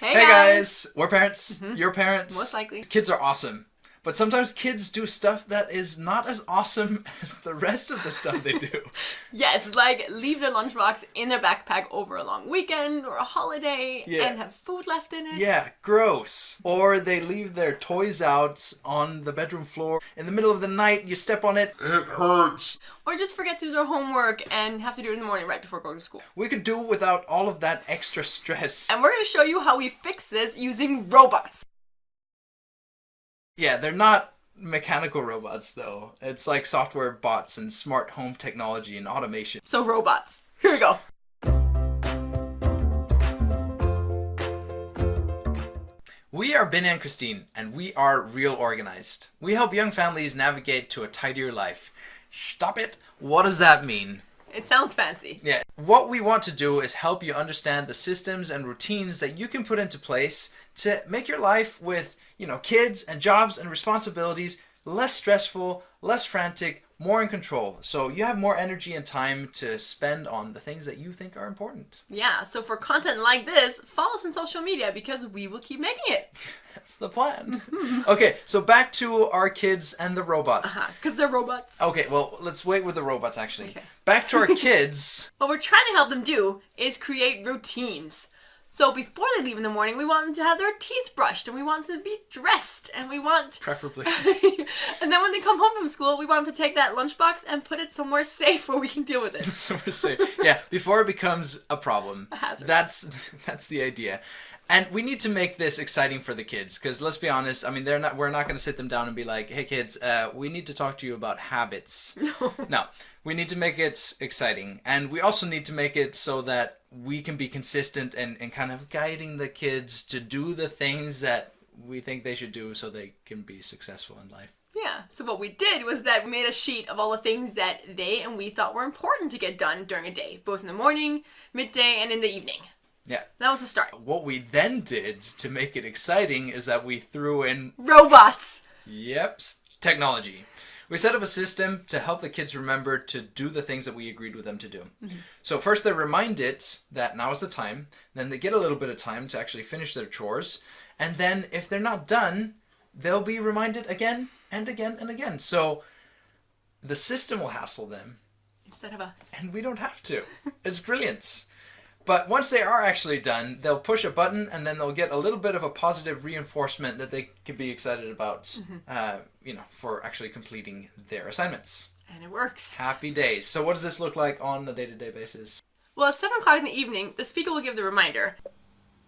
Hey guys! We're parents. You're parents. Most likely. Kids are awesome. But sometimes kids do stuff that is not as awesome as the rest of the stuff they do. Yes, like leave their lunchbox in their backpack over a long weekend or a holiday and have food left in it. Yeah, gross. Or they leave their toys out on the bedroom floor. In the middle of the night, you step on it. It hurts. Or just forget to do their homework and have to do it in the morning right before going to school. We could do without all of that extra stress. And we're going to show you how we fix this using robots. Yeah, they're not mechanical robots, though. It's like software bots and smart home technology and automation. So robots. Here we go. We are Ben and Christine, and we are real organized. We help young families navigate to a tidier life. Stop it. What does that mean? It sounds fancy. Yeah. What we want to do is help you understand the systems and routines that you can put into place to make your life with, kids and jobs and responsibilities less stressful, less frantic, more in control. So you have more energy and time to spend on the things that you think are important. Yeah, so for content like this, follow us on social media because we will keep making it. That's the plan. Okay, so back to our kids and the robots. Because they're robots. Okay, well, let's wait with the robots, actually. Okay. Back to our kids. What we're trying to help them do is create routines. So before they leave in the morning, we want them to have their teeth brushed, and we want them to be dressed, and we want... Preferably. And then when they come home from school, we want them to take that lunchbox and put it somewhere safe where we can deal with it. Somewhere safe. Yeah, before it becomes a problem. A hazard. That's the idea. And we need to make this exciting for the kids, because let's be honest, we're not going to sit them down and be like, hey kids, we need to talk to you about habits. No, we need to make it exciting. And we also need to make it so that we can be consistent and kind of guiding the kids to do the things that we think they should do so they can be successful in life. Yeah, so what we did was that we made a sheet of all the things that they and we thought were important to get done during a day, both in the morning, midday, and in the evening. Yeah. That was the start. What we then did to make it exciting is that we threw in... robots! Yep, technology. We set up a system to help the kids remember to do the things that we agreed with them to do. So first they're reminded that now is the time. Then they get a little bit of time to actually finish their chores. And then if they're not done, they'll be reminded again and again and again. So the system will hassle them. Instead of us. And we don't have to. It's brilliant. But once they are actually done, they'll push a button and then they'll get a little bit of a positive reinforcement that they can be excited about, for actually completing their assignments. And it works. Happy days. So what does this look like on a day-to-day basis? Well, at 7 o'clock in the evening, the speaker will give the reminder.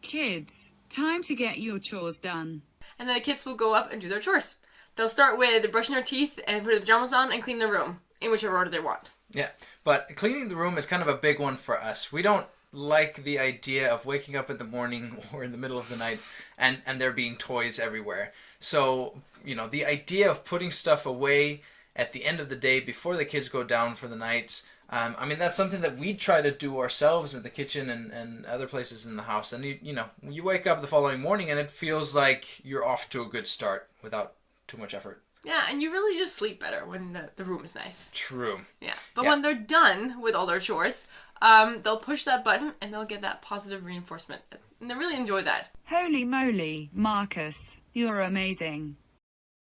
Kids, time to get your chores done. And then the kids will go up and do their chores. They'll start with brushing their teeth and put their pajamas on and clean their room in whichever order they want. Yeah, but cleaning the room is kind of a big one for us. We don't like the idea of waking up in the morning or in the middle of the night and there being toys everywhere. So, the idea of putting stuff away at the end of the day before the kids go down for the night, that's something that we try to do ourselves in the kitchen and other places in the house. And, you wake up the following morning and it feels like you're off to a good start without too much effort. Yeah, and you really just sleep better when the room is nice. True. Yeah, but when they're done with all their chores, they'll push that button and they'll get that positive reinforcement. And they really enjoy that. Holy moly, Marcus, you're amazing.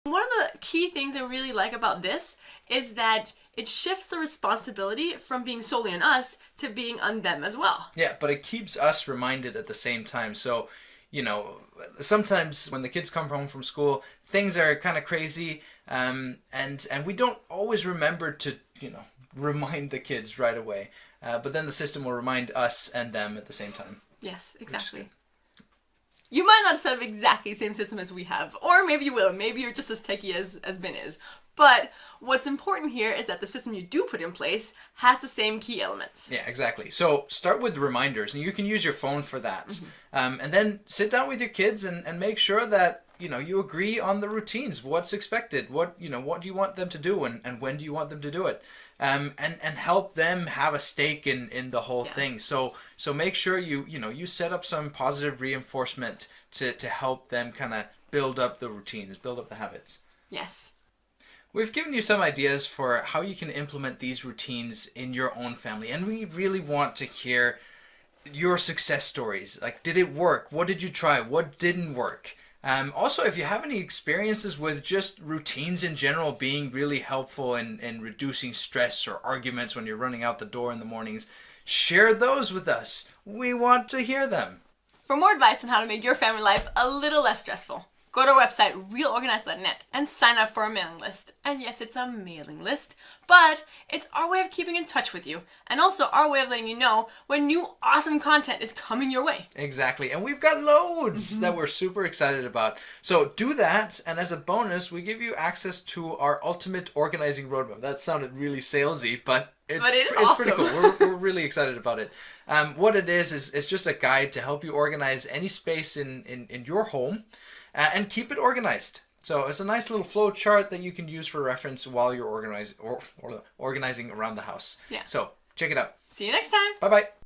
One of the key things I really like about this is that it shifts the responsibility from being solely on us to being on them as well. Yeah, but it keeps us reminded at the same time. So, sometimes when the kids come home from school, things are kind of crazy, and we don't always remember to, remind the kids right away. But then the system will remind us and them at the same time. Yes, exactly. You might not have exactly the same system as we have, or maybe you will. Maybe you're just as techie as Ben is. But what's important here is that the system you do put in place has the same key elements. Yeah, exactly. So start with reminders, and you can use your phone for that. And then sit down with your kids and make sure that you agree on the routines. What's expected? What do you want them to do, and when do you want them to do it? And help them have a stake in the whole thing. So make sure you set up some positive reinforcement to help them kind of build up the routines, build up the habits. Yes. We've given you some ideas for how you can implement these routines in your own family, and we really want to hear your success stories. Like, did it work? What did you try? What didn't work? Also, if you have any experiences with just routines in general being really helpful in reducing stress or arguments when you're running out the door in the mornings, share those with us. We want to hear them. For more advice on how to make your family life a little less stressful, go to our website, realorganized.net, and sign up for our mailing list. And yes, it's a mailing list, but it's our way of keeping in touch with you, and also our way of letting you know when new awesome content is coming your way. Exactly, and we've got loads that we're super excited about. So do that, and as a bonus, we give you access to our ultimate organizing roadmap. That sounded really salesy, but it's awesome. pretty cool. We're really excited about it. What it is just a guide to help you organize any space in your home. And keep it organized. So it's a nice little flow chart that you can use for reference while you're organizing around the house. Yeah. So check it out. See you next time. Bye-bye.